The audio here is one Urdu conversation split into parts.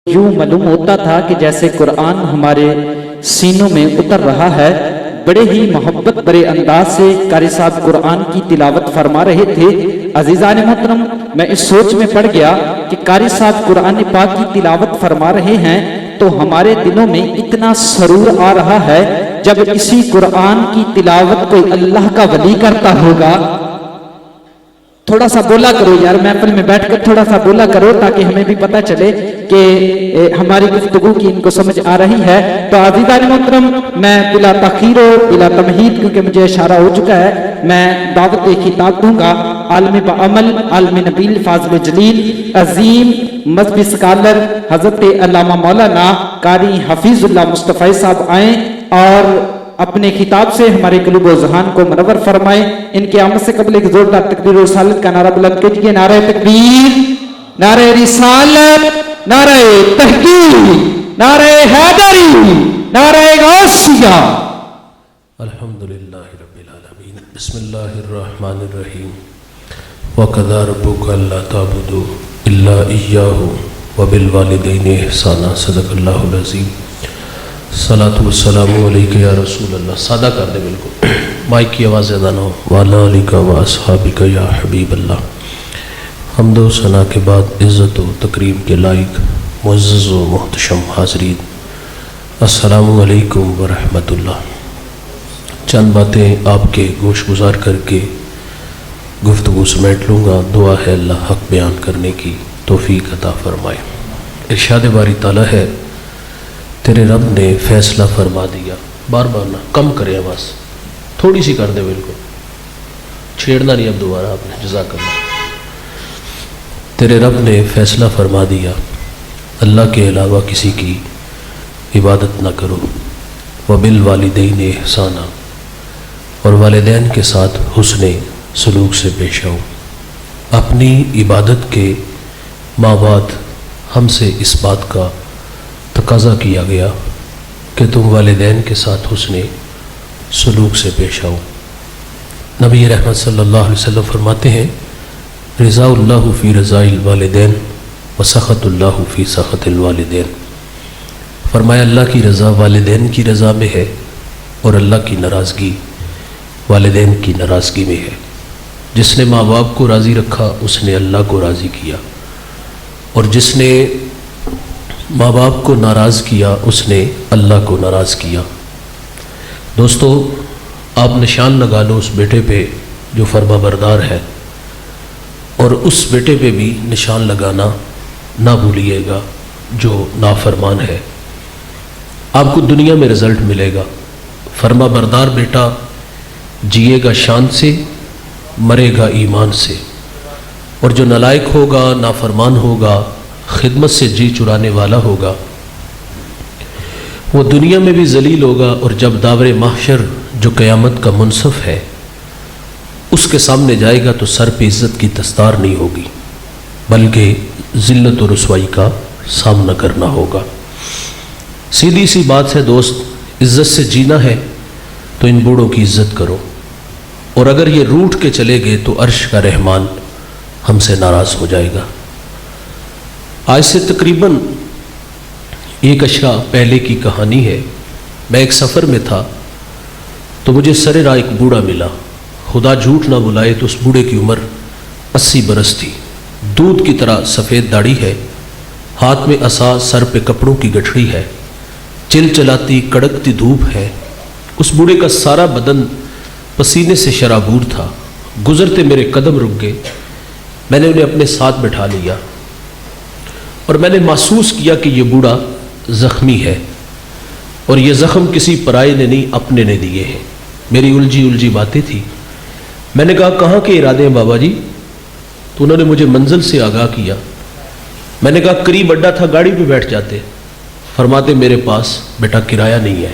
یوں معلوم ہوتا تھا کہ جیسے قرآن ہمارے سینوں میں اتر رہا ہے۔ بڑے ہی محبت برے انداز سے قاری صاحب قرآن کی تلاوت فرما رہے تھے۔ عزیزان محترم، میں اس سوچ میں پڑ گیا کہ قاری صاحب قرآن پاک کی تلاوت فرما رہے ہیں تو ہمارے دلوں میں اتنا سرور آ رہا ہے جب اسی قرآن کی تلاوت کوئی اللہ کا ولی کرتا ہوگا۔ تھوڑا سا بولا کرو یار، محفل میں بیٹھ کر تھوڑا سا بولا کرو تاکہ ہمیں بھی پتہ چلے کہ ہماری گفتگو کی ان کو سمجھ آ رہی ہے۔ تو عزیزان محترم، میں بلا تاخیر و بلا تمہید، کیونکہ مجھے اشارہ ہو چکا ہے، میں دعوت خطاب دوں گا عالم بعمل، عالم نبیل، فاضل جلیل، عظیم مذہبی سکالر حضرت علامہ مولانا قاری حفیظ اللہ مصطفی صاحب آئیں اور اپنے خطاب سے ہمارے قلوب و ذہان کو منور فرمائیں۔ ان کی آمد سے قبل ایک زوردار تکبیر و رسالت کا نعرہ بلند کیجیے۔ نعرہ تکبیر، نعرہ رسالت، نعرہ تحقیق، نعرہ حیدری، نعرہ غوثیہ۔ الحمدللہ رب العالمین، بسم اللہ الرحمن الرحیم۔ وَقَضَىٰ رَبُّكَ أَلَّا تَعْبُدُوا إِلَّا إِيَّاهُ وَبِالْوَالِدَيْنِ إِحْسَانًا۔ صدق اللہ العظیم۔ صلاۃ والسلام علیکہ یا رسول اللہ۔ سادہ کر دے بالکل، مائک کی آواز زیادہ نہ ہو۔ وعلیٰ آلِکَ وَأَصْحَابِکَ یا حبیب اللہ۔ حمد و ثنا کے بعد عزت و تکریم کے لائق معزز و محتشم حاضرین، السلام علیکم ورحمۃ اللہ۔ چند باتیں آپ کے گوش گزار کر کے گفتگو سمیٹ لوں گا۔ دعا ہے اللہ حق بیان کرنے کی توفیق عطا فرمائے۔ ارشاد باری تعالیٰ ہے، تیرے رب نے فیصلہ فرما دیا۔ بار بار نہ، کم کرے آواز، تھوڑی سی کر دے، بالکل چھیڑنا نہیں اب دوبارہ آپ نے، جزاک اللہ۔ تیرے رب نے فیصلہ فرما دیا، اللہ کے علاوہ کسی کی عبادت نہ کرو۔ وبالوالدین احسانا، اور والدین کے ساتھ حسن سلوک سے پیش آؤ۔ اپنی عبادت کے ماں بعد ہم سے اس بات کا تقاضا کیا گیا کہ تم والدین کے ساتھ حسن سلوک سے پیش آؤ۔ نبی رحمت صلی اللہ علیہ وسلم فرماتے ہیں، رضا اللہ فی رضا الوالدین وسخط اللہ فی سخط الوالدین۔ فرمایا اللہ کی رضا والدین کی رضا میں ہے اور اللہ کی ناراضگی والدین کی ناراضگی میں ہے۔ جس نے ماں باپ کو راضی رکھا اس نے اللہ کو راضی کیا، اور جس نے ماں باپ کو ناراض کیا اس نے اللہ کو ناراض کیا۔ دوستو، آپ نشان لگا لو اس بیٹے پہ جو فرما بردار ہے، اور اس بیٹے پہ بھی نشان لگانا نہ بھولیے گا جو نافرمان ہے۔ آپ کو دنیا میں رزلٹ ملے گا۔ فرما بردار بیٹا جیے گا شان سے، مرے گا ایمان سے، اور جو نالائق ہوگا، نافرمان ہوگا، خدمت سے جی چرانے والا ہوگا، وہ دنیا میں بھی ذلیل ہوگا، اور جب داور محشر جو قیامت کا منصف ہے اس کے سامنے جائے گا تو سر پہ عزت کی دستار نہیں ہوگی، بلکہ ذلت و رسوائی کا سامنا کرنا ہوگا۔ سیدھی سی بات ہے دوست، عزت سے جینا ہے تو ان بوڑھوں کی عزت کرو، اور اگر یہ روٹھ کے چلے گئے تو عرش کا رحمان ہم سے ناراض ہو جائے گا۔ آج سے تقریباً ایک عشرہ پہلے کی کہانی ہے۔ میں ایک سفر میں تھا تو مجھے سر راہ ایک بوڑھا ملا۔ خدا جھوٹ نہ بلائے تو اس بوڑھے کی عمر 80 برس تھی۔ دودھ کی طرح سفید داڑھی ہے، ہاتھ میں عصا، سر پہ کپڑوں کی گٹھڑی ہے، چل چلاتی کڑکتی دھوپ ہے۔ اس بوڑھے کا سارا بدن پسینے سے شرابور تھا۔ گزرتے میرے قدم رک گئے، میں نے انہیں اپنے ساتھ بٹھا لیا، اور میں نے محسوس کیا کہ یہ بوڑھا زخمی ہے، اور یہ زخم کسی پرائے نے نہیں، اپنے نے دیے ہیں۔ میری الجھی باتیں تھیں۔ میں نے کہا، کہاں کے ارادے ہیں بابا جی؟ تو انہوں نے مجھے منزل سے آگاہ کیا۔ میں نے کہا قریب اڈا تھا، گاڑی پہ بیٹھ جاتے۔ فرماتے میرے پاس بیٹا کرایہ نہیں ہے۔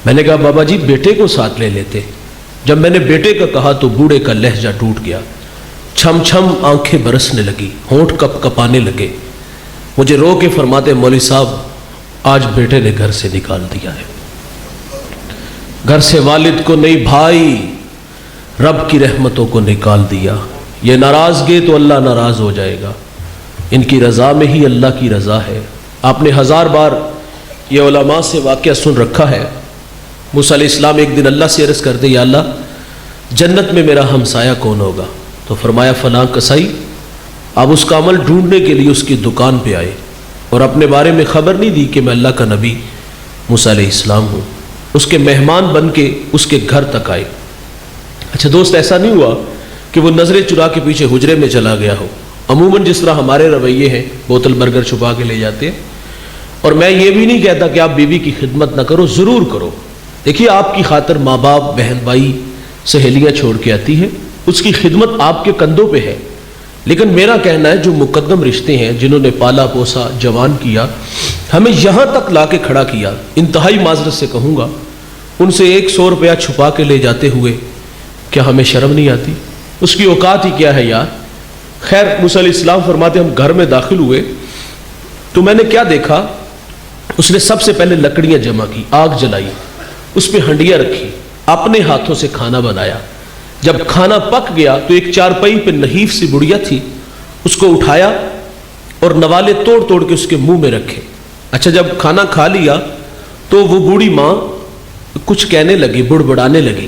میں نے کہا بابا جی بیٹے کو ساتھ لے لیتے۔ جب میں نے بیٹے کا کہا تو بوڑھے کا لہجہ ٹوٹ گیا، چھم چھم آنکھیں برسنے لگی، ہونٹ کپ کپانے لگے۔ مجھے رو کے فرماتے مولوی صاحب آج بیٹے نے گھر سے نکال دیا ہے، گھر سے والد کو نہیں، بھائی رب کی رحمتوں کو نکال دیا۔ یہ ناراض گئے تو اللہ ناراض ہو جائے گا۔ ان کی رضا میں ہی اللہ کی رضا ہے، آپ نے 1000 بار یہ علماء سے واقعہ سن رکھا ہے۔ موسیٰ علیہ السلام ایک دن اللہ سے عرض کرتے یا اللہ جنت میں میرا ہمسایہ کون ہوگا؟ تو فرمایا فلاں کسائی۔ آپ اس کا عمل ڈھونڈنے کے لیے اس کی دکان پہ آئے اور اپنے بارے میں خبر نہیں دی کہ میں اللہ کا نبی موسیٰ علیہ السلام ہوں، اس کے مہمان بن کے اس کے گھر تک آئے۔ اچھا دوست، ایسا نہیں ہوا کہ وہ نظریں چرا کے پیچھے حجرے میں چلا گیا ہو۔ عموماً جس طرح ہمارے رویے ہیں، بوتل برگر چھپا کے لے جاتے ہیں۔ اور میں یہ بھی نہیں کہتا کہ آپ بیوی کی خدمت نہ کرو، ضرور کرو۔ دیکھیے آپ کی خاطر ماں باپ، بہن بھائی، سہیلیاں چھوڑ کے آتی ہے، اس کی خدمت آپ کے کندھوں پہ ہے۔ لیکن میرا کہنا ہے جو مقدم رشتے ہیں، جنہوں نے پالا پوسا، جوان کیا، ہمیں یہاں تک لا کے کھڑا کیا، انتہائی معذرت سے کہوں گا، ان سے 100 روپیہ چھپا کے لے جاتے ہوئے کیا ہمیں شرم نہیں آتی؟ اس کی اوقات ہی کیا ہے یار۔ خیر موسیٰ علیہ السلام فرماتے ہم گھر میں داخل ہوئے تو میں نے کیا دیکھا، اس نے سب سے پہلے لکڑیاں جمع کی، آگ جلائی، اس پہ ہنڈیاں رکھی، اپنے ہاتھوں سے کھانا بنایا۔ جب کھانا پک گیا تو ایک چارپائی پہ نحیف سی بڑیا تھی، اس کو اٹھایا اور نوالے توڑ توڑ کے اس کے منہ میں رکھے۔ اچھا جب کھانا کھا لیا تو وہ بوڑھی ماں کچھ کہنے لگی، بڑبڑانے لگی۔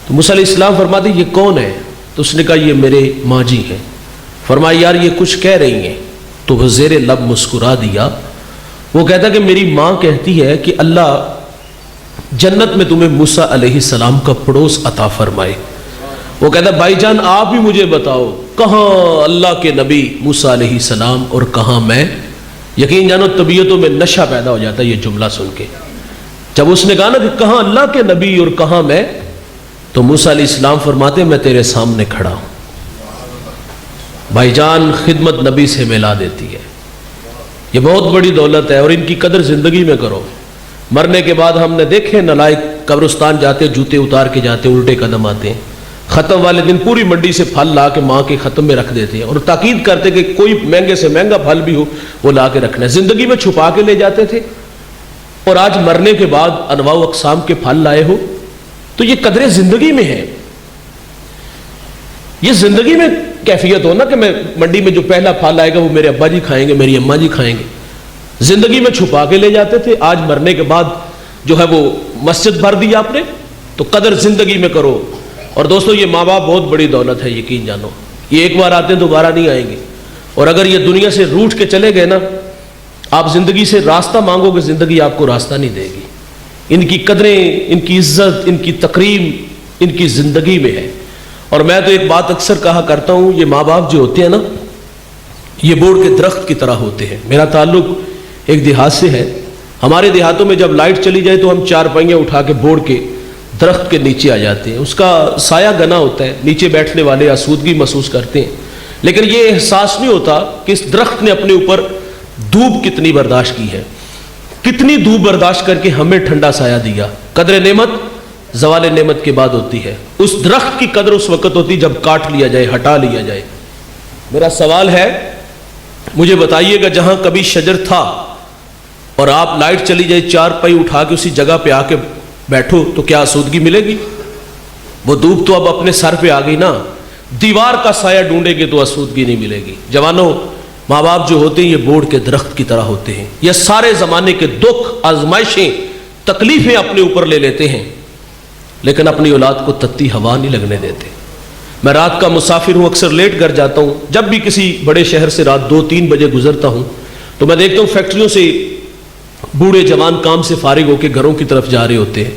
تو موسیٰ علیہ السلام فرماتے یہ کون ہے؟ تو اس نے کہا یہ میرے ماں جی ہیں۔ فرمایا یار یہ کچھ کہہ رہی ہیں؟ تو وہ زیر لب مسکرا دیا۔ وہ کہتا کہ میری ماں کہتی ہے کہ اللہ جنت میں تمہیں موسیٰ علیہ السلام کا پڑوس عطا فرمائے۔ وہ کہتا بھائی جان آپ ہی مجھے بتاؤ کہاں اللہ کے نبی موسیٰ علیہ السلام اور کہاں میں؟ یقین جانو طبیعتوں میں نشہ پیدا ہو جاتا ہے یہ جملہ سن کے۔ جب اس نے کہا نا کہ کہاں اللہ کے نبی اور کہاں میں، تو موسیٰ علیہ السلام فرماتے میں تیرے سامنے کھڑا ہوں۔ بھائی جان خدمت نبی سے ملا دیتی ہے، یہ بہت بڑی دولت ہے، اور ان کی قدر زندگی میں کرو۔ مرنے کے بعد ہم نے دیکھے نالائق قبرستان جاتے، جوتے اتار کے جاتے، الٹے قدم آتے ہیں، ختم والے دن پوری منڈی سے پھل لا کے ماں کے ختم میں رکھ دیتے ہیں اور تاکید کرتے کہ کوئی مہنگے سے مہنگا پھل بھی ہو وہ لا کے رکھنا ہے۔ زندگی میں چھپا کے لے جاتے تھے، اور آج مرنے کے بعد انواع و اقسام کے پھل لائے ہو، تو یہ قدرے زندگی میں ہے۔ یہ زندگی میں کیفیت ہو نا کہ میں منڈی میں جو پہلا پھل آئے گا وہ میرے ابا جی کھائیں گے، میری اماں جی کھائیں گے۔ زندگی میں چھپا کے لے جاتے تھے، آج مرنے کے بعد جو ہے وہ مسجد بھر دی آپ نے۔ تو قدر زندگی میں کرو۔ اور دوستو یہ ماں باپ بہت بڑی دولت ہے، یقین جانو، یہ ایک بار آتے ہیں دوبارہ نہیں آئیں گے، اور اگر یہ دنیا سے روٹ کے چلے گئے نا، آپ زندگی سے راستہ مانگو گے، زندگی آپ کو راستہ نہیں دے گی۔ ان کی قدریں، ان کی عزت، ان کی تکریم ان کی زندگی میں ہے۔ اور میں تو ایک بات اکثر کہا کرتا ہوں، یہ ماں باپ جو ہوتے ہیں نا، یہ بوڑ کے درخت کی طرح ہوتے ہیں۔ میرا تعلق ایک دیہات سے ہے، ہمارے دیہاتوں میں جب لائٹ چلی جائے تو ہم چارپائیاں اٹھا کے بوڑ کے درخت کے نیچے آ جاتے ہیں، اس کا سایہ گنا ہوتا ہے، نیچے بیٹھنے والے آسودگی محسوس کرتے ہیں، لیکن یہ احساس نہیں ہوتا کہ اس درخت نے اپنے اوپر دھوپ کتنی برداشت کی ہے، کتنی دھوپ برداشت کر کے ہمیں ٹھنڈا سایہ دیا۔ قدر نعمت زوال نعمت کے بعد ہوتی ہے، اس درخت کی قدر اس وقت ہوتی جب کاٹ لیا جائے، ہٹا لیا جائے۔ میرا سوال ہے، مجھے بتائیے گا جہاں کبھی شجر تھا اور آپ لائٹ چلی جائے، چار پائی اٹھا کے اسی جگہ پہ آ کے بیٹھو تو کیا آسودگی ملے گی؟ وہ دھوپ تو اب اپنے سر پہ آ گئی نا، دیوار کا سایہ ڈھونڈے گے تو آسودگی نہیں ملے گی۔ جوانوں، ماں باپ جو ہوتے ہیں یہ بوڑ کے درخت کی طرح ہوتے ہیں، یہ سارے زمانے کے دکھ، آزمائشیں، تکلیفیں اپنے اوپر لے لیتے ہیں، لیکن اپنی اولاد کو تتی ہوا نہیں لگنے دیتے۔ میں رات کا مسافر ہوں، اکثر لیٹ گھر جاتا ہوں، جب بھی کسی بڑے شہر سے رات 2-3 بجے گزرتا ہوں تو میں دیکھتا ہوں فیکٹریوں سے بوڑھے جوان کام سے فارغ ہو کے گھروں کی طرف جا رہے ہوتے ہیں۔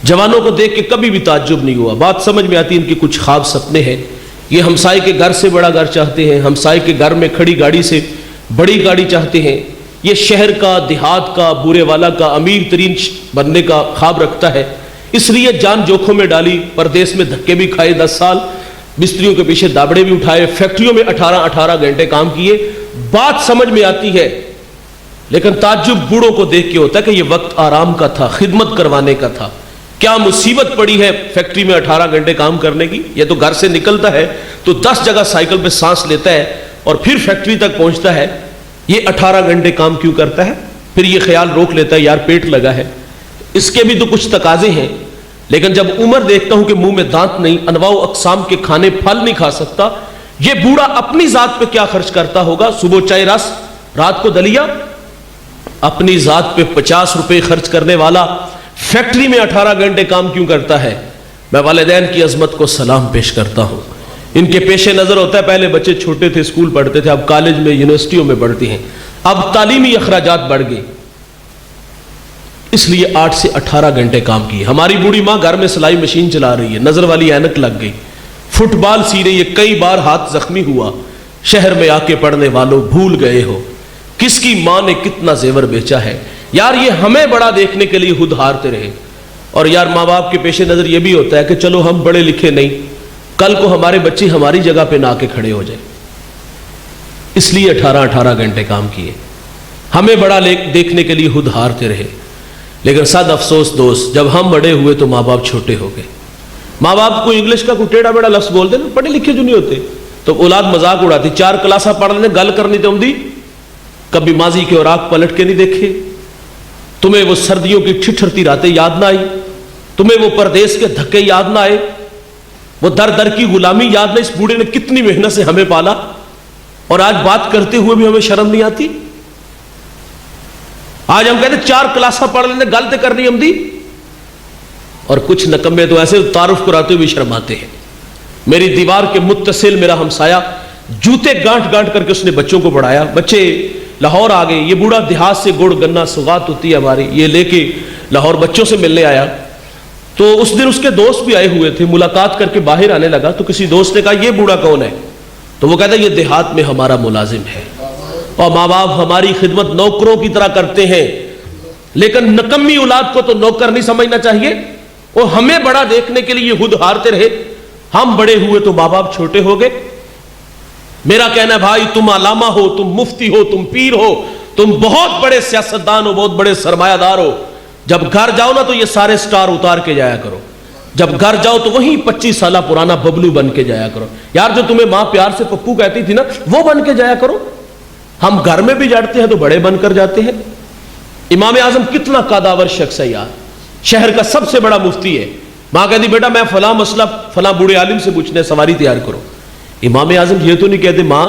جوانوں کو دیکھ کے کبھی بھی تعجب نہیں ہوا، بات سمجھ میں آتی ہے ان کے کچھ خواب سپنے ہیں، یہ ہمسائے کے گھر سے بڑا گھر چاہتے ہیں، ہمسائے کے گھر میں کھڑی گاڑی سے بڑی گاڑی چاہتے ہیں، یہ شہر کا، دیہات کا، بورے والا کا، امیر ترین بننے کا خواب رکھتا ہے، اس لیے جان جوکھوں میں ڈالی، پردیس میں دھکے بھی کھائے 10 سال، مستریوں کے پیچھے دابڑے بھی اٹھائے، فیکٹریوں میں 18 گھنٹے کام کیے۔ بات سمجھ میں آتی ہے، لیکن تعجب بوڑھوں کو دیکھ کے ہوتا ہے کہ یہ وقت آرام کا تھا، خدمت کروانے کا تھا، کیا مصیبت پڑی ہے فیکٹری میں 18 گھنٹے کام کرنے کی؟ یہ تو گھر سے نکلتا ہے تو 10 جگہ سائیکل پہ سانس لیتا ہے اور پھر فیکٹری تک پہنچتا ہے، یہ 18 گھنٹے کام کیوں کرتا ہے؟ پھر یہ خیال روک لیتا ہے یار پیٹ لگا ہے، اس کے بھی تو کچھ تقاضے ہیں۔ لیکن جب عمر دیکھتا ہوں کہ منہ میں دانت نہیں، انواع و اقسام کے کھانے پھل نہیں کھا سکتا، یہ بوڑھا اپنی ذات پہ کیا خرچ کرتا ہوگا؟ صبح چائے رس، رات کو دلیا، اپنی ذات پہ 50 روپے خرچ کرنے والا فیکٹری میں 18 گھنٹے کام کیوں کرتا ہے؟ میں والدین کی عظمت کو سلام پیش کرتا ہوں. ان کے پیش نظر ہوتا ہے پہلے بچے چھوٹے تھے اسکول پڑھتے تھے، اب کالج میں یونیورسٹیوں میں پڑھتی ہیں، اب تعلیمی اخراجات بڑھ گئے، اس لیے 8 سے 18 گھنٹے کام کیے. ہماری بوڑھی ماں گھر میں سلائی مشین چلا رہی ہے، نظر والی اینک لگ گئی، فٹ بال سی رہی ہے، کئی بار ہاتھ زخمی ہوا. شہر میں آ کے پڑھنے والوں بھول گئے ہو کس کی ماں نے کتنا زیور بیچا ہے. یار یہ ہمیں بڑا دیکھنے کے لیے خود ہارتے رہے. اور یار ماں باپ کے پیش نظر یہ بھی ہوتا ہے کہ چلو ہم پڑھے لکھے نہیں، کل کو ہمارے بچے ہماری جگہ پہ نہ آ کے کھڑے ہو جائیں، اس لیے 18 گھنٹے کام کیے. ہمیں بڑا دیکھنے کے لیے خود ہارتے رہے. لیکن صد افسوس دوست، جب ہم بڑے ہوئے تو ماں باپ چھوٹے ہو گئے. ماں باپ کو انگلش کا کوئی ٹیڑھا بیڑا لفظ بولتے نا، پڑھے لکھے جو نہیں ہوتے، تو اولاد مذاق اڑاتی. 4 کلاساں پڑھ لینے گل کرنی تو دی، کبھی ماضی کے اوراق پلٹ کے نہیں دیکھے. تمہیں وہ سردیوں کی ٹھٹھرتی راتیں یاد نہ آئی، تمہیں وہ پردیس کے دھکے یاد نہ آئے، وہ در در کی غلامی یاد نہ. اس بوڑھے نے کتنی محنت سے ہمیں پالا اور آج بات کرتے ہوئے بھی ہمیں شرم نہیں آتی. آج ہم کہتے 4 کلاساں پڑھ لینے گل تے کرنی ہم دی، اور کچھ نکمے تو ایسے تعارف کراتے ہوئے شرماتے ہیں. میری دیوار کے متصل میرا ہمسایا جوتے گانٹ گانٹ کر کے اس نے بچوں کو پڑھایا. بچے لاہور آ گئے، یہ بوڑھا دیہات سے گڑ گنا سوغات ہوتی ہے ہماری، یہ لے کے لاہور بچوں سے ملنے آیا. تو اس دن اس کے دوست بھی آئے ہوئے تھے، ملاقات کر کے باہر آنے لگا تو کسی دوست نے کہا یہ بوڑھا کون ہے؟ تو وہ کہتا ہے یہ دیہات میں ہمارا ملازم ہے. اور ماں باپ ہماری خدمت نوکروں کی طرح کرتے ہیں، لیکن نکمی اولاد کو تو نوکر نہیں سمجھنا چاہیے. اور ہمیں بڑا دیکھنے کے لیے یہ خود ہارتے رہے. ہم بڑے ہوئے تو ماں باپ چھوٹے ہو گئے. میرا کہنا ہے بھائی، تم علامہ ہو، تم مفتی ہو، تم پیر ہو، تم بہت بڑے سیاستدان ہو، بہت بڑے سرمایہ دار ہو، جب گھر جاؤ نا تو یہ سارے سٹار اتار کے جایا کرو. جب گھر جاؤ تو وہی 25 سالہ پرانا ببلو بن کے جایا کرو. یار جو تمہیں ماں پیار سے پپو کہتی تھی نا، وہ بن کے جایا کرو. ہم گھر میں بھی جاتے ہیں تو بڑے بن کر جاتے ہیں. امام اعظم کتنا قاداور شخص ہے یار، شہر کا سب سے بڑا مفتی ہے. ماں کہتی بیٹا میں فلاں مسئلہ فلاں بوڑھے عالم سے پوچھنا، سواری تیار کرو. امام اعظم یہ تو نہیں کہتے ماں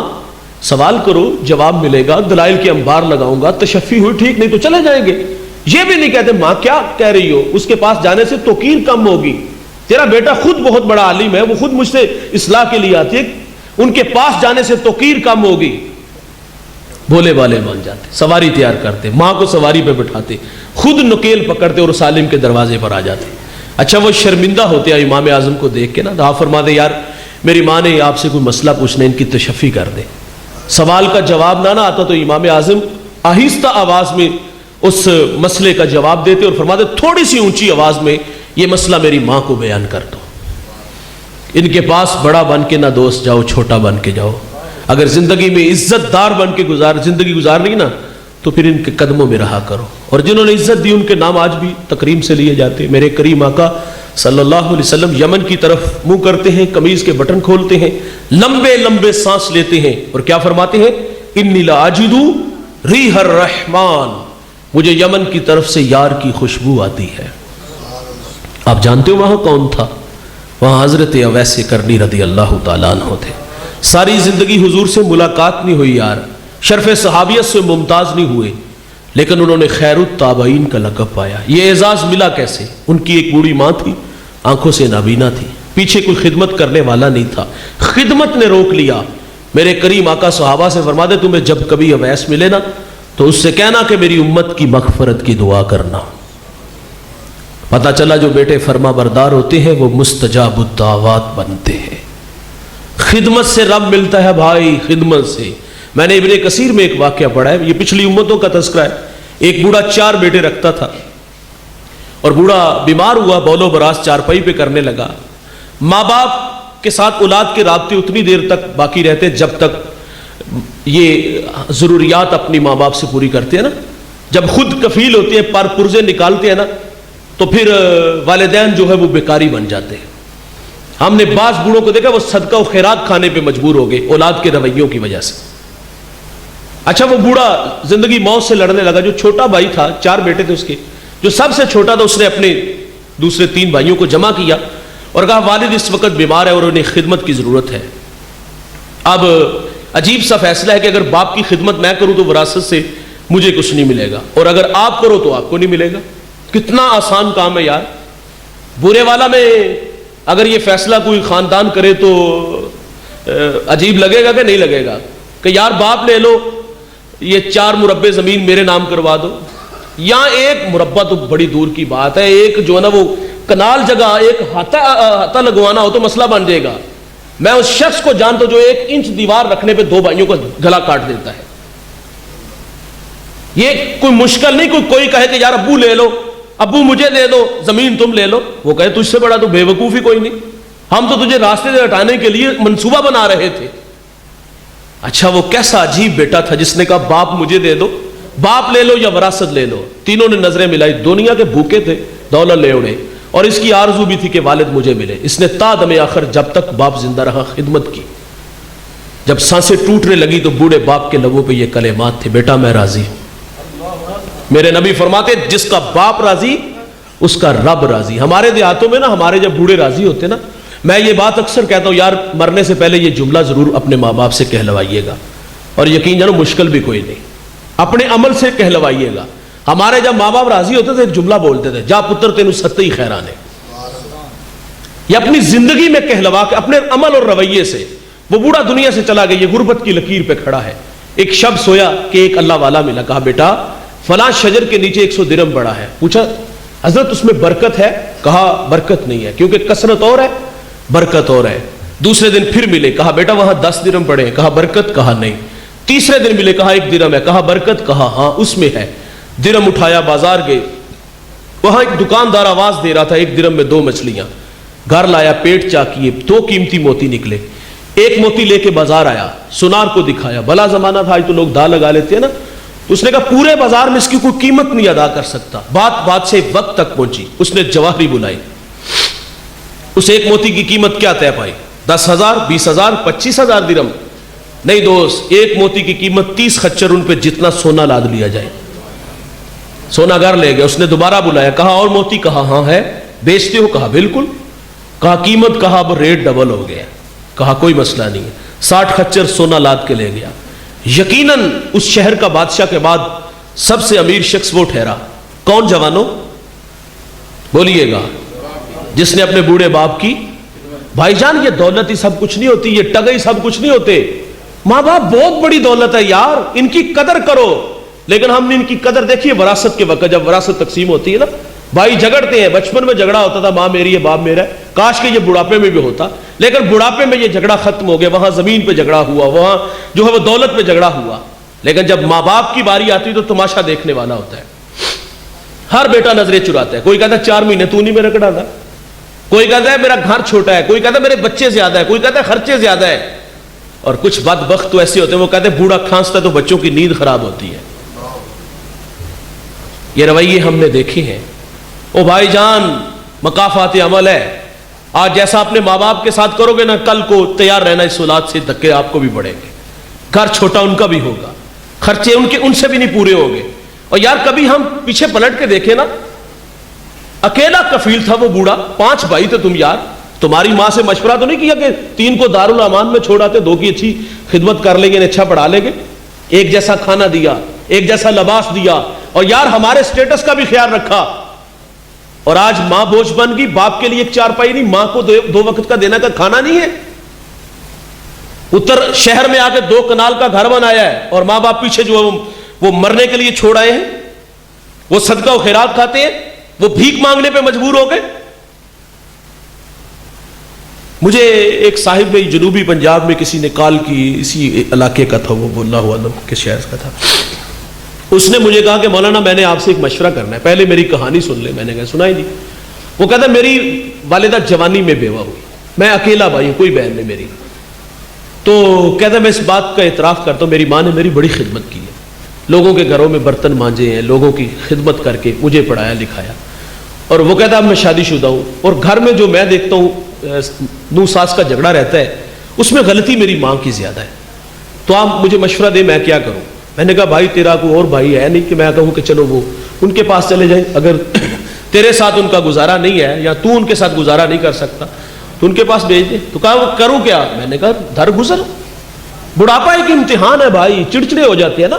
سوال کرو جواب ملے گا، دلائل کے انبار لگاؤں گا، تشفی ہوئی ٹھیک نہیں تو چلے جائیں گے. یہ بھی نہیں کہتے ماں کیا کہہ رہی ہو، اس کے پاس جانے سے توقیر کم ہوگی، تیرا بیٹا خود بہت بڑا عالم ہے، وہ خود مجھ سے اصلاح کے لیے آتی ہے، ان کے پاس جانے سے توقیر کم ہوگی. بولے والے مان جاتے، سواری تیار کرتے، ماں کو سواری پہ بٹھاتے، خود نکیل پکڑتے اور اس عالم کے دروازے پر آ جاتے. اچھا وہ شرمندہ ہوتے ہیں امام اعظم کو دیکھ کے نا، تو آپ فرماتے یار میری ماں نے آپ سے کوئی مسئلہ پوچھنا، ان کی تشفی کر دے. سوال کا جواب نہ آتا تو امام اعظم آہستہ آواز میں اس مسئلے کا جواب دیتے اور فرماتے تھوڑی سی اونچی آواز میں یہ مسئلہ میری ماں کو بیان کر دو. ان کے پاس بڑا بن کے نہ دوست جاؤ، چھوٹا بن کے جاؤ. اگر زندگی میں عزت دار بن کے زندگی گزارنی نا تو پھر ان کے قدموں میں رہا کرو. اور جنہوں نے عزت دی ان کے نام آج بھی تکریم سے لیے جاتے. میرے کریم آقا صلی اللہ علیہ وسلم یمن کی طرف منہ کرتے ہیں، قمیض کے بٹن کھولتے ہیں، لمبے لمبے سانس لیتے ہیں اور کیا فرماتے ہیں؟ انی لاجد ریح الرحمن، مجھے یمن کی طرف سے یار کی خوشبو آتی ہے. آپ جانتے ہو وہاں کون تھا؟ وہاں حضرت اویس کرنی رضی اللہ تعالیٰ عنہ تھے. ساری زندگی حضور سے ملاقات نہیں ہوئی یار، شرف صحابیت سے ممتاز نہیں ہوئے، لیکن انہوں نے خیر التابعین کا لقب پایا. یہ اعزاز ملا کیسے؟ ان کی ایک بوڑھی ماں تھی، آنکھوں سے نابینا تھی، پیچھے کوئی خدمت کرنے والا نہیں تھا، خدمت نے روک لیا. میرے کریم آقا صحابہ سے فرما دے تمہیں جب کبھی اویس ملے نا تو اس سے کہنا کہ میری امت کی مغفرت کی دعا کرنا. پتہ چلا جو بیٹے فرما بردار ہوتے ہیں وہ مستجاب الدعوات بنتے ہیں. خدمت سے رب ملتا ہے بھائی، خدمت سے. میں نے ابن کثیر میں ایک واقعہ پڑھا ہے، یہ پچھلی امتوں کا تذکرہ ہے. ایک بوڑھا 4 بیٹے رکھتا تھا اور بوڑھا بیمار ہوا، بول و براز چارپائی پہ کرنے لگا. ماں باپ کے ساتھ اولاد کے رابطے اتنی دیر تک باقی رہتے جب تک یہ ضروریات اپنی ماں باپ سے پوری کرتے ہیں نا. جب خود کفیل ہوتے ہیں، پر پرزے نکالتے ہیں نا، تو پھر والدین جو ہے وہ بیکاری بن جاتے ہیں. ہم نے بعض بوڑھوں کو دیکھا وہ صدقہ و خیرات کھانے پہ مجبور ہو گئے اولاد کے رویوں کی وجہ سے. اچھا وہ بوڑھا زندگی موت سے لڑنے لگا. جو چھوٹا بھائی تھا، 4 بیٹے تھے اس کے، جو سب سے چھوٹا تھا، اس نے اپنے دوسرے 3 بھائیوں کو جمع کیا اور کہا والد اس وقت بیمار ہے اور انہیں خدمت کی ضرورت ہے. اب عجیب سا فیصلہ ہے کہ اگر باپ کی خدمت میں کروں تو وراثت سے مجھے کچھ نہیں ملے گا، اور اگر آپ کرو تو آپ کو نہیں ملے گا۔ کتنا آسان کام ہے یار۔ برے والا میں اگر یہ فیصلہ کوئی خاندان کرے تو عجیب لگے گا کہ نہیں لگے گا کہ یار باپ لے لو، یہ 4 مربع زمین میرے نام کروا دو، یا 1 مربع تو بڑی دور کی بات ہے، ایک جو ہے نا وہ کنال جگہ ایک ہاتھا لگوانا ہو تو مسئلہ بن جائے گا۔ میں اس شخص کو جانتا ہوں جو 1 انچ دیوار رکھنے پہ 2 بھائیوں کا گلا کاٹ دیتا ہے۔ یہ کوئی مشکل نہیں، کوئی کہے کہ یار ابو لے لو، ابو مجھے دے دو زمین، تم لے لو، وہ کہے تجھ سے بڑا تو بے وقوف ہی کوئی نہیں، ہم تو تجھے راستے سے ہٹانے کے لیے منصوبہ بنا رہے تھے۔ اچھا وہ کیسا عجیب بیٹا تھا جس نے کہا باپ مجھے دے دو، باپ لے لو یا وراثت لے لو۔ تینوں نے نظریں ملائی، دنیا کے بھوکے تھے، دولت لے اڑے، اور اس کی آرزو بھی تھی کہ والد مجھے ملے۔ اس نے تا دم آخر جب تک باپ زندہ رہا خدمت کی۔ جب سانسیں ٹوٹنے لگی تو بوڑھے باپ کے لبوں پہ یہ کلمات تھے، بیٹا میں راضی ہوں۔ میرے نبی فرماتے جس کا باپ راضی اس کا رب راضی۔ ہمارے دیہاتوں میں نا ہمارے جب بوڑھے راضی ہوتے نا، میں یہ بات اکثر کہتا ہوں یار مرنے سے پہلے یہ جملہ ضرور اپنے ماں باپ سے کہلوائیے گا، اور یقین جانو مشکل بھی کوئی نہیں، اپنے عمل سے کہلوائیے گا۔ ہمارے جب ماں باپ راضی ہوتے تھے ایک جملہ بولتے تھے، جا پتر تینوں ستّی خیرانے۔ یہ اپنی زندگی میں کہلوا کے اپنے عمل اور رویے سے۔ وہ بوڑھا دنیا سے چلا گیا، یہ غربت کی لکیر پہ کھڑا ہے۔ ایک شب سویا کہ ایک اللہ والا ملا، کہا بیٹا فلاں شجر کے نیچے 100 درہم پڑا ہے۔ پوچھا حضرت اس میں برکت ہے؟ کہا برکت نہیں ہے، کیونکہ کثرت اور ہے برکت اور ہے۔ دوسرے دن پھر ملے، کہا بیٹا وہاں 10 درہم پڑے ہیں، کہا برکت، کہا نہیں۔ تیسرے دن ملے، کہا 1 درہم ہے، کہا برکت، کہا ہاں اس میں ہے۔ درہم اٹھایا بازار گئے، وہاں ایک دکاندار آواز دے رہا تھا 1 درہم میں 2 مچھلیاں۔ گھر لایا، پیٹ چاکیے، 2 قیمتی موتی نکلے۔ ایک موتی لے کے بازار آیا، سنار کو دکھایا، بھلا زمانہ تھا آج تو لوگ دا لگا لیتے ہیں نا، اس نے کہا پورے بازار میں اس کی کوئی قیمت نہیں ادا کر سکتا۔ بات سے وقت تک پہنچی، اس نے جواہری بلائی، اس ایک موتی کی قیمت کیا طے پائی؟ 10,000 20,000 25,000 درہم؟ نہیں دوست، ایک موتی کی قیمت 30 خچر ان پہ جتنا سونا لاد لیا جائے۔ سونا گھر لے گیا، اس نے دوبارہ بلایا، کہا اور موتی؟ کہا ہاں ہے، بیچتے ہو؟ کہا بالکل۔ کہا قیمت؟ کہا اب ریٹ ڈبل ہو گیا۔ کہا کوئی مسئلہ نہیں ہے، 60 خچر سونا لاد کے لے گیا۔ یقیناً اس شہر کا بادشاہ کے بعد سب سے امیر شخص وہ ٹھہرا۔ کون جوانوں؟ بولیے گا۔ جس نے اپنے بوڑھے باپ کی، بھائی جان یہ دولت ہی سب کچھ نہیں ہوتی، یہ ٹگے ہی سب کچھ نہیں ہوتے۔ ماں باپ بہت بڑی دولت ہے یار، ان کی قدر کرو۔ لیکن ہم نے ان کی قدر دیکھی وراثت کے وقت، جب وراثت تقسیم ہوتی ہے نا، بھائی جھگڑتے ہیں۔ بچپن میں جھگڑا ہوتا تھا، ماں میری ہے باپ میرا ہے، کاش کہ یہ بڑھاپے میں بھی ہوتا، لیکن بڑھاپے میں یہ جھگڑا ختم ہو گیا۔ وہاں زمین پہ جھگڑا ہوا، وہاں جو ہے وہ دولت پہ جھگڑا ہوا، لیکن جب ماں باپ کی باری آتی تو تماشا دیکھنے والا ہوتا ہے۔ ہر بیٹا نظریں چراتا ہے، کوئی کہتا ہے 4 مہینے تو نہیں میرا کٹا تھا، کوئی کہتا ہے میرا گھر چھوٹا ہے، کوئی کہتا ہے میرے بچے زیادہ ہے، کوئی کہتا ہے خرچے زیادہ ہے۔ اور کچھ بدبخت تو ایسے ہوتے ہیں وہ کہتے ہیں بوڑھا کھانستا ہے تو بچوں کی نیند خراب ہوتی ہے۔ یہ رویے ہم نے دیکھے ہیں۔ او بھائی جان مقافات عمل ہے، آج جیسا اپنے ماں باپ کے ساتھ کرو گے نا، کل کو تیار رہنا اس اولاد سے دھکے آپ کو بھی پڑیں گے۔ گھر چھوٹا ان کا بھی ہوگا، خرچے ان سے بھی نہیں پورے ہوں گے۔ اور یار کبھی ہم پیچھے پلٹ کے دیکھیں نا، اکیلا کفیل تھا وہ بوڑھا، 5 بھائی تھے تم یار، تمہاری ماں سے مشورہ تو نہیں کیا کہ 3 کو دارالامان میں چھوڑ آتے، 2 کی اچھی خدمت کر لیں گے، اچھا پڑھا لیں گے، ایک جیسا کھانا دیا، ایک جیسا لباس دیا، اور یار ہمارے سٹیٹس کا بھی خیال رکھا۔ اور آج ماں بوجھ بن گئی، باپ کے لیے ایک چارپائی نہیں، ماں کو 2 وقت کا دینا کا کھانا نہیں ہے۔ اتر شہر میں آ کے 2 کنال کا گھر بنایا ہے، اور ماں باپ پیچھے جو وہ مرنے کے لیے چھوڑ آئے ہیں، وہ صدقہ و خیرات کھاتے ہیں، وہ بھیک مانگنے پہ مجبور ہو گئے۔ مجھے ایک صاحب میں جنوبی پنجاب میں کسی نے کال کی، اسی علاقے کا تھا وہ، اللہ عالم کے شہر کا تھا، اس نے مجھے کہا کہ مولانا میں نے آپ سے ایک مشورہ کرنا ہے، پہلے میری کہانی سن لیں۔ میں نے کہا سنائی جی۔ وہ کہتا ہے میری والدہ جوانی میں بیوہ ہوئی، میں اکیلا بھائی ہوں، کوئی بہن نہیں میری۔ تو کہتا ہے میں اس بات کا اعتراف کرتا ہوں میری ماں نے میری بڑی خدمت کی ہے، لوگوں کے گھروں میں برتن مانجے ہیں، لوگوں کی خدمت کر کے مجھے پڑھایا لکھایا۔ اور وہ کہتا ہے میں شادی شدہ ہوں، اور گھر میں جو میں دیکھتا ہوں نو ساس کا جھگڑا رہتا ہے، اس میں غلطی میری ماں کی زیادہ ہے، تو آپ مجھے مشورہ دیں میں کیا کروں۔ میں نے کہا بھائی تیرا کوئی اور بھائی ہے نہیں کہ میں کہوں کہ چلو وہ ان کے پاس چلے جائیں، اگر تیرے ساتھ ان کا گزارا نہیں ہے یا تو ان کے ساتھ گزارا نہیں کر سکتا تو ان کے پاس بھیج دے۔ تو کہا وہ کروں کیا؟ میں نے کہا در گزر، بڑھاپا ایک امتحان ہے بھائی، چڑچڑے ہو جاتے ہیں نا۔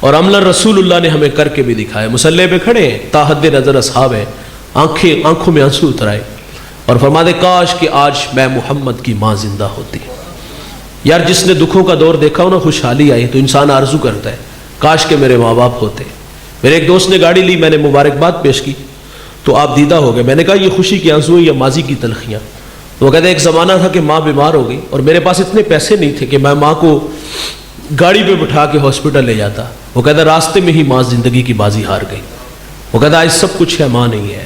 اور عملاً رسول اللہ نے ہمیں کر کے بھی دکھایا. مصلی پہ کھڑے ہیں, تاحد نظر اصحاب ہیں, آنکھوں میں آنسو اترائے اور فرماتے کاش کہ آج میں محمد کی ماں زندہ ہوتی. یار جس نے دکھوں کا دور دیکھا ہو نا, خوشحالی آئی تو انسان آرزو کرتا ہے کاش کہ میرے ماں باپ ہوتے. میرے ایک دوست نے گاڑی لی, میں نے مبارکباد پیش کی تو آپ دیدہ ہو گئے. میں نے کہا یہ خوشی کے آنسو ہیں یا ماضی کی تلخیاں؟ وہ کہتے ہیں ایک زمانہ تھا کہ ماں بیمار ہو گئی اور میرے پاس اتنے پیسے نہیں تھے کہ میں ماں کو گاڑی پہ بٹھا کے ہاسپٹل لے جاتا. وہ کہتا ہے راستے میں ہی ماں زندگی کی بازی ہار گئی. وہ کہتا ہے آج سب کچھ ہے, ماں نہیں ہے.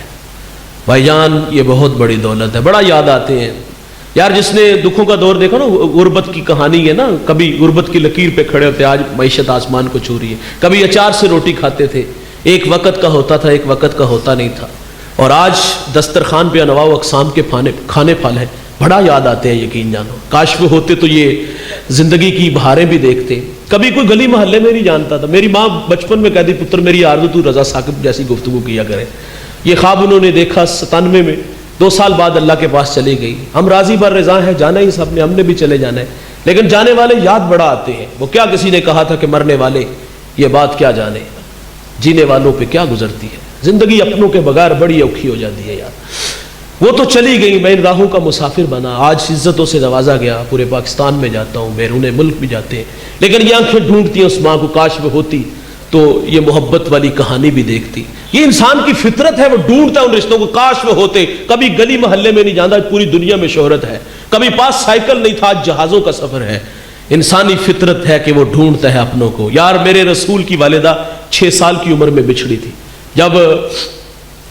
بھائی جان یہ بہت بڑی دولت ہے. بڑا یاد آتے ہیں یار جس نے دکھوں کا دور دیکھا نا, غربت کی کہانی ہے نا, کبھی غربت کی لکیر پہ کھڑے ہوتے, آج معیشت آسمان کو چھو رہی ہے. کبھی اچار سے روٹی کھاتے تھے, ایک وقت کا ہوتا تھا, ایک وقت کا ہوتا نہیں تھا, اور آج دسترخوان پہ انواع و اقسام کے کھانے پھل ہیں. بڑا یاد آتے ہیں یقین جانو. کاش وہ ہوتے تو یہ زندگی کی بہاریں بھی دیکھتے. کبھی کوئی گلی محلے میں نہیں جانتا تھا. میری ماں بچپن میں کہتی پتر میری آرزو تو رضا ثاقب جیسی گفتگو کیا کرے. یہ خواب انہوں نے دیکھا 97 میں, 2 سال بعد اللہ کے پاس چلی گئی. ہم راضی بر رضا ہیں, جانا ہی سب نے, ہم نے بھی چلے جانا ہے, لیکن جانے والے یاد بڑا آتے ہیں. وہ کیا کسی نے کہا تھا کہ مرنے والے یہ بات کیا جانے, جینے والوں پہ کیا گزرتی ہے. زندگی اپنوں کے بغیر بڑی اوکھی ہو جاتی ہے یار. وہ تو چلی گئی, میں ان راہوں کا مسافر بنا. آج عزتوں سے نوازا گیا, پورے پاکستان میں جاتا ہوں, بیرون ملک بھی جاتے ہیں, لیکن یہ آنکھیں ڈھونڈتی ہیں اس ماں کو, کاش وہ ہوتی تو یہ محبت والی کہانی بھی دیکھتی. یہ انسان کی فطرت ہے, وہ ڈھونڈتا ہے ان رشتوں کو, کاش وہ ہوتے. کبھی گلی محلے میں نہیں جانتا, پوری دنیا میں شہرت ہے. کبھی پاس سائیکل نہیں تھا, آج جہازوں کا سفر ہے. انسانی فطرت ہے کہ وہ ڈھونڈتا ہے اپنوں کو. یار میرے رسول کی والدہ 6 سال کی عمر میں بچھڑی تھی. جب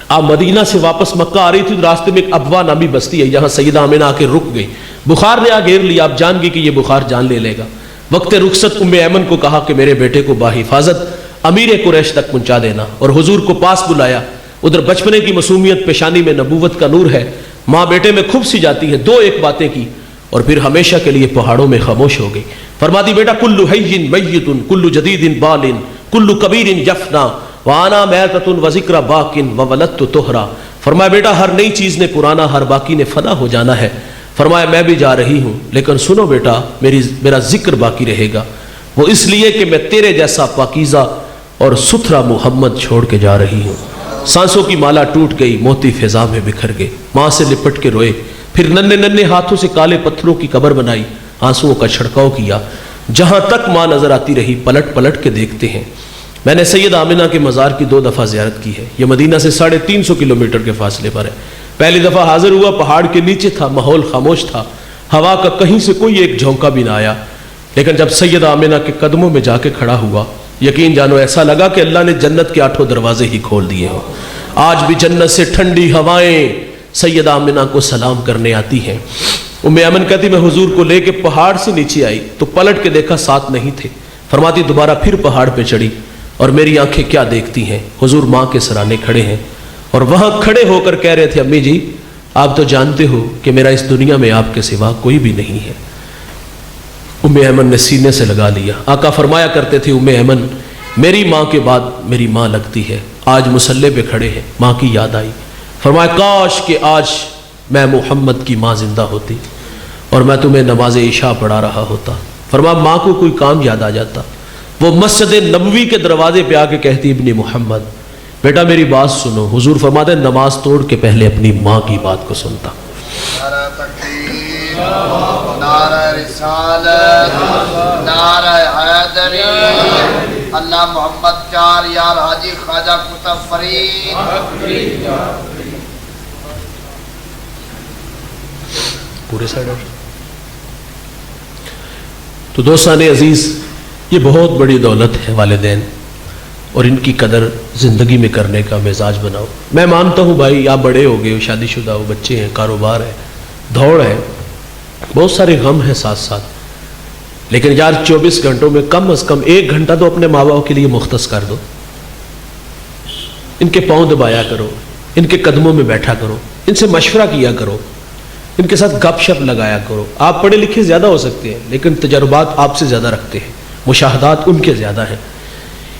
آپ مدینہ سے واپس مکہ آ رہی تھی تو راستے میں ایک ابوا نامی بستی ہے, جہاں سیدہ آمنہ آ کے رک گئی. بخار نے آ گھیر لیا, آپ جان گئی کہ یہ بخار جان لے لے گا. وقت رخصت ام ایمن کو کہا کہ میرے بیٹے کو باحفاظت امیر قریش تک پہنچا دینا, اور حضور کو پاس بلایا. ادھر بچپنے کی معصومیت, پیشانی میں نبوت کا نور ہے. ماں بیٹے میں خوب سی جاتی ہے, 2 ایک باتیں کی اور پھر ہمیشہ کے لیے پہاڑوں میں خاموش ہو گئی. فرماتی بیٹا کل حی میت کل جدید بال کل کبیر یفنا وانا میتۃ وذکر باق وولدت طہرا. فرمایا بیٹا ہر نئی چیز نے پرانا, ہر باقی نے فنا ہو جانا ہے. فرمایا میں بھی جا رہی ہوں, لیکن سنو بیٹا میرا ذکر باقی رہے گا. وہ اس لیے کہ میں تیرے جیسا پاکیزہ اور ستھرا محمد چھوڑ کے جا رہی ہوں. سانسوں کی مالا ٹوٹ گئی, موتی فضا میں بکھر گئے. ماں سے لپٹ کے روئے, پھر ننھے ننھے ہاتھوں سے کالے پتھروں کی قبر بنائی, آنسوؤں کا چھڑکاؤ کیا. جہاں تک ماں نظر آتی رہی پلٹ پلٹ کے دیکھتے ہیں. میں نے سید آمنہ کے مزار کی 2 دفعہ زیارت کی ہے. یہ مدینہ سے 350 کلومیٹر کے فاصلے پر ہے. پہلی دفعہ حاضر ہوا, پہاڑ کے نیچے تھا, ماحول خاموش تھا, ہوا کا کہیں سے کوئی ایک جھونکا بھی نہ آیا. لیکن جب سید آمنہ کے قدموں میں جا کے کھڑا ہوا, یقین جانو ایسا لگا کہ اللہ نے جنت کے 8 دروازے ہی کھول دیے ہوں. آج بھی جنت سے ٹھنڈی ہوائیں سید آمنہ کو سلام کرنے آتی ہیں. ام ایمن کہتی میں حضور کو لے کے پہاڑ سے نیچے آئی تو پلٹ کے دیکھا ساتھ نہیں تھے. فرماتی دوبارہ پھر پہاڑ پہ چڑھی اور میری آنکھیں کیا دیکھتی ہیں, حضور ماں کے سرانے کھڑے ہیں اور وہاں کھڑے ہو کر کہہ رہے تھے امی جی آپ تو جانتے ہو کہ میرا اس دنیا میں آپ کے سوا کوئی بھی نہیں ہے. ام ایمن نے سینے سے لگا لیا. آقا فرمایا کرتے تھے ام ایمن میری ماں کے بعد میری ماں لگتی ہے. آج مصلی پہ کھڑے ہیں, ماں کی یاد آئی. فرمایا کاش کہ آج میں محمد کی ماں زندہ ہوتی اور میں تمہیں نماز عشاء پڑھا رہا ہوتا. فرمایا ماں کو کوئی کام یاد آ جاتا, وہ مسجد نبوی کے دروازے پہ آ کے کہتی ابن محمد بیٹا میری بات سنو. حضور فرماتے نماز توڑ کے پہلے اپنی ماں کی بات کو سنتا. نعرہ تکبیر, نعرہ رسالت, نعرہ حیدری, اللہ محمد 4 یار حاجی خواجہ قطب فرید. پورے سائڈ تو دوستان عزیز یہ بہت بڑی دولت ہے والدین, اور ان کی قدر زندگی میں کرنے کا مزاج بناؤ. میں مانتا ہوں بھائی آپ بڑے ہو گئے ہو, شادی شدہ ہو, بچے ہیں, کاروبار ہے, دوڑ ہے, بہت سارے غم ہیں ساتھ ساتھ, لیکن یار 24 گھنٹوں میں کم از کم 1 گھنٹہ تو اپنے ماں باپ کے لیے مختص کر دو. ان کے پاؤں دبایا کرو, ان کے قدموں میں بیٹھا کرو, ان سے مشورہ کیا کرو, ان کے ساتھ گپ شپ لگایا کرو. آپ پڑھے لکھے زیادہ ہو سکتے ہیں لیکن تجربات آپ سے زیادہ رکھتے ہیں, مشاہدات ان کے زیادہ ہیں.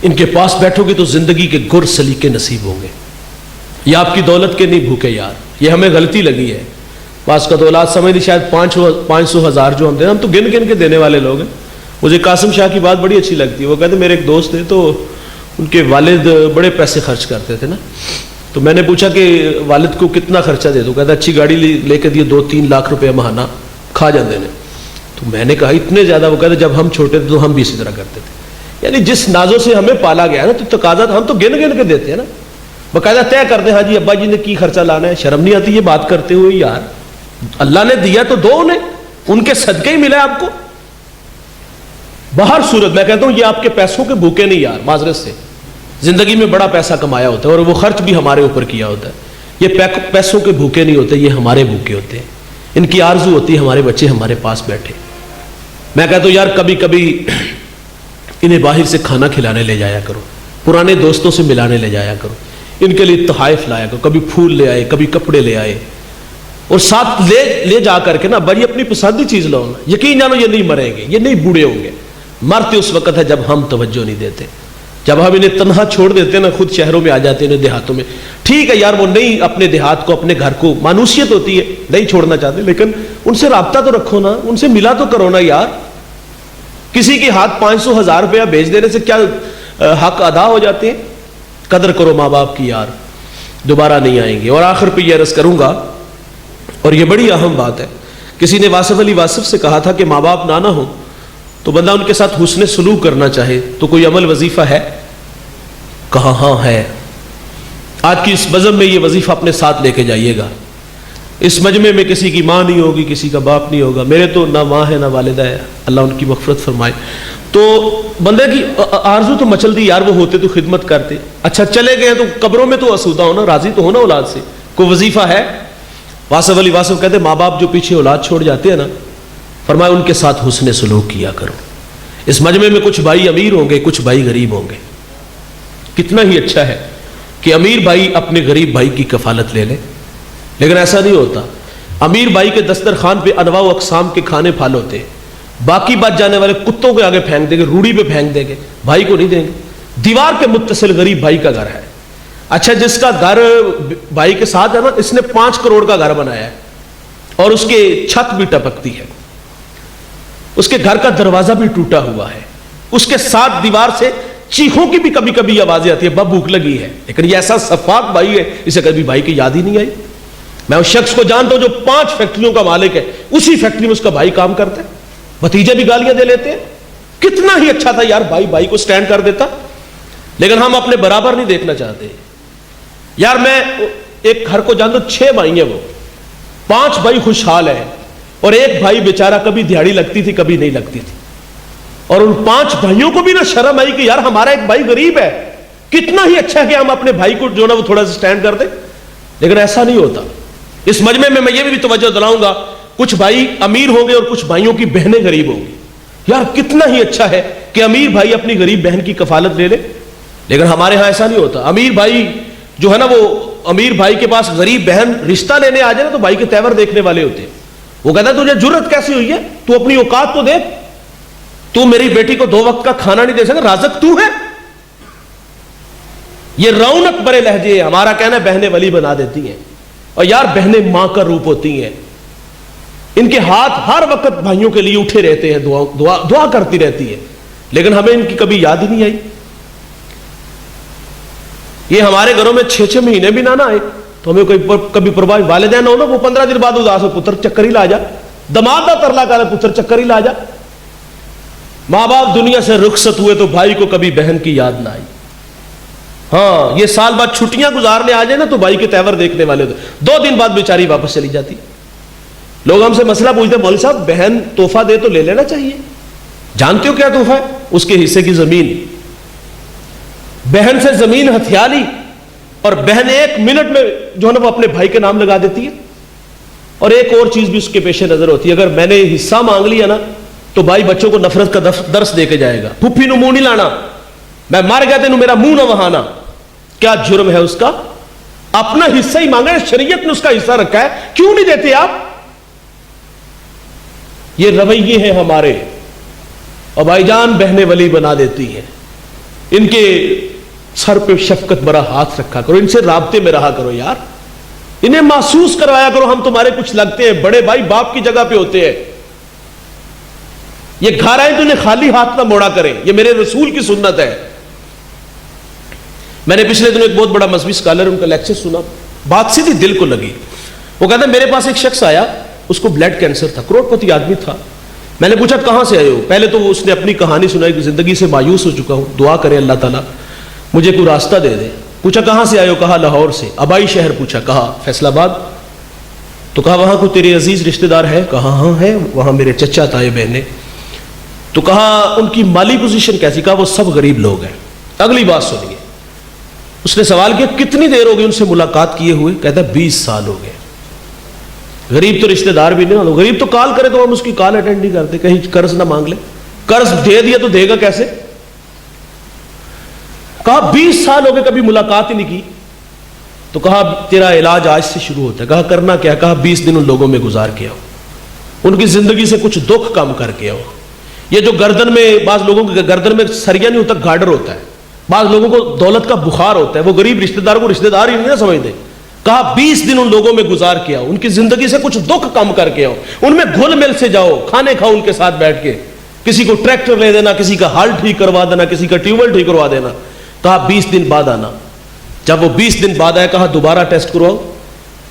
ان کے پاس بیٹھو گے تو زندگی کے گر سلیقے نصیب ہوں گے. یہ آپ کی دولت کے نہیں بھوکے یار, یہ ہمیں غلطی لگی ہے. بعض کا دولت سمجھ لی شاید 500 ہزار جو ہم دیں, ہم تو گن گن کے دینے والے لوگ ہیں. مجھے قاسم شاہ کی بات بڑی اچھی لگتی ہے. وہ کہتے میرے ایک دوست تھے تو ان کے والد بڑے پیسے خرچ کرتے تھے نا, تو میں نے پوچھا کہ والد کو کتنا خرچہ دے دو. کہتا اچھی گاڑی لے کے دیے 2-3 لاکھ روپے ماہانہ کھا جاتے ہیں. تو میں نے کہا اتنے زیادہ؟ وہ کہتے جب ہم چھوٹے تھے تو ہم بھی اسی طرح کرتے تھے. یعنی جس نازوں سے ہمیں پالا گیا نا, تو تقاضا ہم تو گن گن کے دیتے ہیں نا, باقاعدہ طے کرتے ہیں ہاں جی ابا جی نے کی خرچہ لانا ہے. شرم نہیں آتی یہ بات کرتے ہوئے؟ یار اللہ نے دیا تو دو انہیں, ان کے صدقے ہی ملا آپ کو. باہر صورت میں کہتا ہوں یہ آپ کے پیسوں کے بھوکے نہیں یار, معذرت سے زندگی میں بڑا پیسہ کمایا ہوتا ہے اور وہ خرچ بھی ہمارے اوپر کیا ہوتا ہے. یہ پیسوں کے بھوکے نہیں ہوتے, یہ ہمارے بھوکے ہوتے ہیں. ان کی آرزو ہوتی ہے ہمارے بچے ہمارے پاس بیٹھے. میں کہتا ہوں یار کبھی کبھی انہیں باہر سے کھانا کھلانے لے جایا کرو, پرانے دوستوں سے ملانے لے جایا کرو, ان کے لیے تحائف لایا کرو. کبھی پھول لے آئے, کبھی کپڑے لے آئے, اور ساتھ لے جا کر کے نا بڑی اپنی پسند کی چیز لاؤ نا. یقین جانو یہ نہیں مریں گے, یہ نہیں بوڑھے ہوں گے. مرتے اس وقت ہے جب ہم توجہ نہیں دیتے, جب ہم انہیں تنہا چھوڑ دیتے ہیں نا, خود شہروں میں آ جاتے ہیں دیہاتوں میں. ٹھیک ہے یار وہ نہیں اپنے دیہات کو اپنے گھر کو, مانوسیت ہوتی ہے نہیں چھوڑنا چاہتے, لیکن ان سے رابطہ تو رکھو نا, ان سے ملا تو کرو نا یار. کسی کے ہاتھ 500,000 روپیہ بھیج دینے سے کیا حق ادا ہو جاتے ہیں؟ قدر کرو ماں باپ کی یار, دوبارہ نہیں آئیں گے. اور آخر پہ یہ عرض کروں گا, اور یہ بڑی اہم بات ہے, کسی نے واصف علی واصف سے کہا تھا کہ ماں باپ نہ ہو تو بندہ ان کے ساتھ حسن سلوک کرنا چاہے تو کوئی عمل وظیفہ ہے؟ کہا ہاں ہے. آج کی اس بزم میں یہ وظیفہ اپنے ساتھ لے کے جائیے گا. اس مجمع میں کسی کی ماں نہیں ہوگی, کسی کا باپ نہیں ہوگا. میرے تو نہ ماں ہے نہ والدہ ہے, اللہ ان کی مغفرت فرمائے. تو بندے کی آرزو تو مچل دی یار, وہ ہوتے تو خدمت کرتے. اچھا چلے گئے تو قبروں میں تو آسودہ ہونا, راضی تو ہونا اولاد سے. کوئی وظیفہ ہے؟ واصف علی واصف کہتے ماں باپ جو پیچھے اولاد چھوڑ جاتے ہیں نا, فرمایا ان کے ساتھ حسن سلوک کیا کرو. اس مجمع میں کچھ بھائی امیر ہوں گے, کچھ بھائی غریب ہوں گے. کتنا ہی اچھا ہے کہ امیر بھائی اپنے غریب بھائی کی کفالت لے لے, لیکن ایسا نہیں ہوتا. امیر بھائی کے دسترخوان پہ انواع و اقسام کے کھانے پھال ہوتے ہیں, باقی بچ جانے والے کتوں کے آگے پھینک دیں گے, روڑی پہ پھینک دیں گے, بھائی کو نہیں دیں گے. دیوار کے متصل غریب بھائی کا گھر ہے. اچھا جس کا گھر بھائی کے ساتھ ہے نا, اس نے 5 کروڑ کا گھر بنایا ہے اور اس کے چھت بھی ٹپکتی ہے, اس کے گھر کا دروازہ بھی ٹوٹا ہوا ہے, اس کے ساتھ دیوار سے چیخوں کی بھی کبھی کبھی آوازیں آتی ہے, بب بھوک لگی ہے. لیکن یہ ایسا صفاق بھائی ہے, اسے کبھی بھائی کی یاد ہی نہیں آئی. میں اس شخص کو جانتا ہوں جو 5 فیکٹریوں کا مالک ہے, اسی فیکٹری میں اس کا بھائی کام کرتا ہے, بھتیجے بھی گالیاں دے لیتے ہیں. کتنا ہی اچھا تھا یار بھائی کو سٹینڈ کر دیتا, لیکن ہم اپنے برابر نہیں دیکھنا چاہتے. یار میں ایک گھر کو جانتا ہوں 6 بھائی ہیں, وہ 5 بھائی خوشحال ہیں اور ایک بھائی بیچارہ کبھی دیہڑی لگتی تھی کبھی نہیں لگتی تھی. اور ان 5 بھائیوں کو بھی نہ شرم آئی کہ یار ہمارا ایک بھائی غریب ہے, کتنا ہی اچھا ہے کہ ہم اپنے بھائی کو جو نا وہ تھوڑا سا سٹینڈ کر دیں. لیکن ایسا نہیں ہوتا. اس مجمع میں یہ بھی توجہ دلاؤں گا, کچھ بھائی امیر ہوں گے اور کچھ بھائیوں کی بہنیں غریب ہوں گی. یار کتنا ہی اچھا ہے کہ امیر بھائی اپنی غریب بہن کی کفالت لے لے, لیکن ہمارے ہاں ایسا نہیں ہوتا. امیر بھائی جو ہے نا, وہ امیر بھائی کے پاس غریب بہن رشتہ لینے آ جائے نا تو بھائی کے تیور دیکھنے والے ہوتے ہیں. وہ کہتا ہے تجھے جرت کیسی ہوئی ہے, تو اپنی اوقات تو دیکھ, تو میری بیٹی کو 2 وقت کا کھانا نہیں دے سکتا, رازق تو ہے. یہ رونق برے لہجے ہمارا کہنا ہے بہنیں ولی بنا دیتی ہیں, اور یار بہنیں ماں کا روپ ہوتی ہیں. ان کے ہاتھ ہر وقت بھائیوں کے لیے اٹھے رہتے ہیں, دعا کرتی رہتی ہے, لیکن ہمیں ان کی کبھی یاد ہی نہیں آئی. یہ ہمارے گھروں میں 6 مہینے بھی نہ آئے تو ہمیں کبھی پرواہ. والدین ہو نا, وہ 15 دن بعد اداس ہو, پتر چکر ہی لا جا, دماد دا ترلا کر پتر چکر ہی لا جا. ماں باپ دنیا سے رخصت ہوئے تو بھائی کو کبھی بہن کی یاد نہ آئی. ہاں یہ سال بعد چھٹیاں گزارنے آ جائے نا تو بھائی کے تیور دیکھنے والے ہوتے, 2 دن بعد بیچاری واپس چلی جاتی. لوگ ہم سے مسئلہ پوچھتے, مولوی صاحب بہن تحفہ دے تو لے لینا چاہیے. جانتے ہو کیا تحفہ ہے؟ اس کے حصے کی زمین. بہن سے زمین ہتھیا لی اور بہن 1 منٹ میں جو ہے نا وہ اپنے بھائی کے نام لگا دیتی ہے. اور ایک اور چیز بھی اس کے پیش نظر ہوتی ہے, اگر میں نے حصہ مانگ لیا نا تو بھائی بچوں کو نفرت کا درس دے کے جائے گا. پھپھی نو منہ نہیں لانا, میں مر گیا تینوں میرا منہ نہ وہانا. کیا جرم ہے اس کا؟ اپنا حصہ ہی مانگا ہے, شریعت نے اس کا حصہ رکھا ہے, کیوں نہیں دیتے آپ؟ یہ رویے ہیں ہمارے. اور بھائی جان بہنیں ولی بنا دیتی ہیں, ان کے سر پہ شفقت برا ہاتھ رکھا کرو, ان سے رابطے میں رہا کرو یار, انہیں محسوس کروایا کرو ہم تمہارے کچھ لگتے ہیں. بڑے بھائی باپ کی جگہ پہ ہوتے ہیں. یہ گھر آئے تو انہیں خالی ہاتھ نہ موڑا کریں، یہ میرے رسول کی سنت ہے۔ میں نے پچھلے دنوں ایک بہت بڑا مذہبی اسکالر ان کا لیکچر سنا، بات سیدھی دل کو لگی۔ وہ کہتا ہے میرے پاس ایک شخص آیا، اس کو بلڈ کینسر تھا، کروڑ پتی آدمی تھا۔ میں نے پوچھا کہاں سے آئے ہو؟ پہلے تو اس نے اپنی کہانی سنائی کہ زندگی سے مایوس ہو چکا ہوں، دعا کرے اللہ تعالیٰ مجھے کوئی راستہ دے دے۔ پوچھا کہاں سے آئے ہو؟ کہا لاہور سے۔ آبائی شہر پوچھا، کہا فیصل آباد۔ تو کہا وہاں کوئی تیرے عزیز رشتہ دار ہے؟ کہا ہاں ہے، وہاں میرے چچا تائے بہنیں۔ تو کہا ان کی مالی پوزیشن کیسی؟ کہا وہ سب غریب لوگ ہیں۔ اگلی بات سنیے، اس نے سوال کیا کتنی دیر ہو گئی ان سے ملاقات کیے ہوئے؟ کہتا ہے 20 سال ہو گئے۔ غریب تو رشتہ دار بھی نہیں، غریب تو کال کرے تو ہم اس کی کال اٹینڈ نہیں کرتے، کہیں قرض نہ مانگ لے، قرض دے دیا تو دے گا کیسے؟ کہا 20 سال ہو گئے کبھی ملاقات ہی نہیں کی۔ تو کہا تیرا علاج آج سے شروع ہوتا ہے۔ کہا کرنا کیا؟ کہا 20 دن ان لوگوں میں گزار کے آؤ، ان کی زندگی سے کچھ دکھ کم کر کے آؤ۔ یہ جو گردن میں، بعض لوگوں کے گردن میں سریا نہیں ہوتا، گارڈر ہوتا ہے، بعض لوگوں کو دولت کا بخار ہوتا ہے، وہ غریب رشتہ دار کو رشتہ دار ہی نہیں نہ سمجھتے۔ کہا 20 دن ان لوگوں میں گزار کے آؤ، ان کی زندگی سے کچھ دکھ کم کر کے آؤ، ان میں گھل مل سے جاؤ، کھانے کھاؤ ان کے ساتھ بیٹھ کے، کسی کو ٹریکٹر لے دینا، کسی کا ہل ٹھیک کروا دینا، کسی کا ٹیوب ویل ٹھیک کروا دینا۔ کہا 20 دن بعد آنا۔ جب وہ 20 دن بعد آیا، کہا دوبارہ ٹیسٹ کرواؤ۔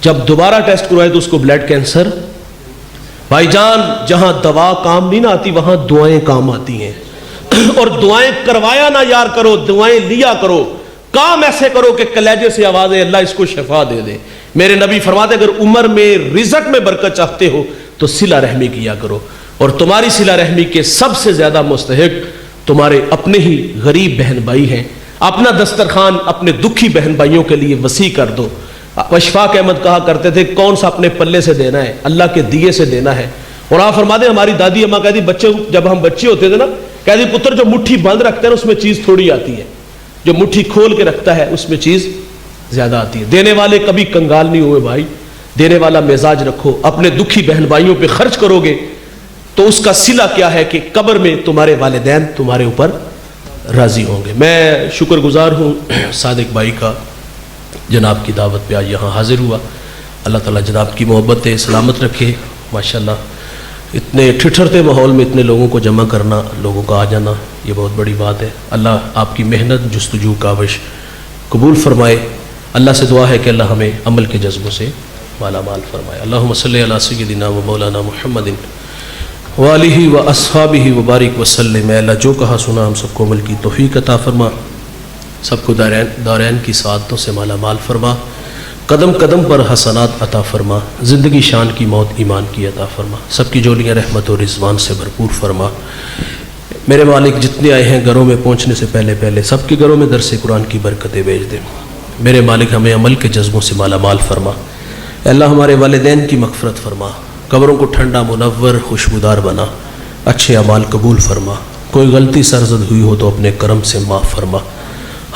جب دوبارہ ٹیسٹ کروائے تو اس کو بلڈ کینسر۔ بھائی جان، جہاں دوا کام نہیں نہ آتی وہاں دعائیں کام آتی ہیں، اور دعائیں کروایا نہ یار کرو، دعائیں لیا کرو، کام ایسے کرو کہ کلیجے سے آواز ہے اللہ اس کو شفا دے دے۔ میرے نبی فرماتے اگر عمر میں رزق میں برکت چاہتے ہو تو صلہ رحمی کیا کرو، اور تمہاری صلہ رحمی کے سب سے زیادہ مستحق تمہارے اپنے ہی غریب بہن بھائی ہیں۔ اپنا دسترخوان اپنے دکھی بہن بھائیوں کے لیے وسیع کر دو۔ اشفاق احمد کہا کرتے تھے کون سا اپنے پلے سے دینا ہے، اللہ کے دیے سے دینا ہے۔ اور آپ فرماتے ہیں ہماری دادی اماں کہتی بچے جب ہم بچے ہوتے تھے نا، کہتی پتر جو مٹھی بند رکھتا ہے اس میں چیز تھوڑی آتی ہے، جو مٹھی کھول کے رکھتا ہے اس میں چیز زیادہ آتی ہے۔ دینے والے کبھی کنگال نہیں ہوئے بھائی، دینے والا مزاج رکھو، اپنے دکھی بہن بھائیوں پہ خرچ کرو گے تو اس کا صلہ کیا ہے کہ قبر میں تمہارے والدین تمہارے اوپر راضی ہوں گے۔ میں شکر گزار ہوں صادق بھائی کا، جناب کی دعوت پہ آج یہاں حاضر ہوا۔ اللہ تعالیٰ جناب کی محبت سلامت رکھے۔ ماشاءاللہ اتنے ٹھٹھرتے ماحول میں اتنے لوگوں کو جمع کرنا، لوگوں کا آ جانا، یہ بہت بڑی بات ہے۔ اللہ آپ کی محنت جستجو کاوش قبول فرمائے۔ اللہ سے دعا ہے کہ اللہ ہمیں عمل کے جذبوں سے مالا مال فرمائے۔ اللہم صلی علی سیدنا و مولانا محمد وآلہ و اصحابہ وبارک وسلم۔ اے اللہ جو کہا سنا ہم سب کو عمل کی توفیق عطا فرما، سب کو دارین کی سعادتوں سے مالا مال فرما، قدم قدم پر حسنات عطا فرما، زندگی شان کی موت ایمان کی عطا فرما، سب کی جولیاں رحمت و رضوان سے بھرپور فرما۔ میرے مالک جتنے آئے ہیں گھروں میں پہنچنے سے پہلے سب کے گھروں میں درس قرآن کی برکتیں بھیج دے۔ میرے مالک ہمیں عمل کے جذبوں سے مالا مال فرما۔ اے اللہ ہمارے والدین کی مغفرت فرما، قبروں کو ٹھنڈا منور خوشبودار بنا، اچھے اعمال قبول فرما۔ کوئی غلطی سرزد ہوئی ہو تو اپنے کرم سے معاف فرما،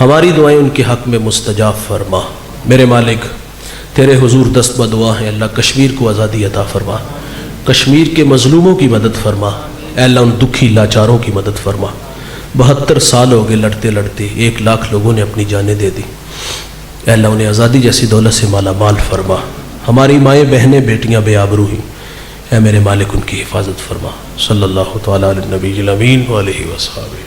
ہماری دعائیں ان کے حق میں مستجاب فرما۔ میرے مالک تیرے حضور دست بدعا ہے، اللہ کشمیر کو آزادی عطا فرما، کشمیر کے مظلوموں کی مدد فرما۔ اے اللہ ان دکھی لاچاروں کی مدد فرما۔ 72 سال ہو گئے لڑتے لڑتے، 1 لاکھ لوگوں نے اپنی جانیں دے دی۔ اے اللہ انہیں آزادی جیسی دولت سے مالا مال فرما۔ ہماری مائیں بہنیں بیٹیاں بے آبرو ہیں، اے میرے مالک ان کی حفاظت فرما۔ صلی اللہ تعالیٰ علی النبی الامین وآلہ وصحبہ۔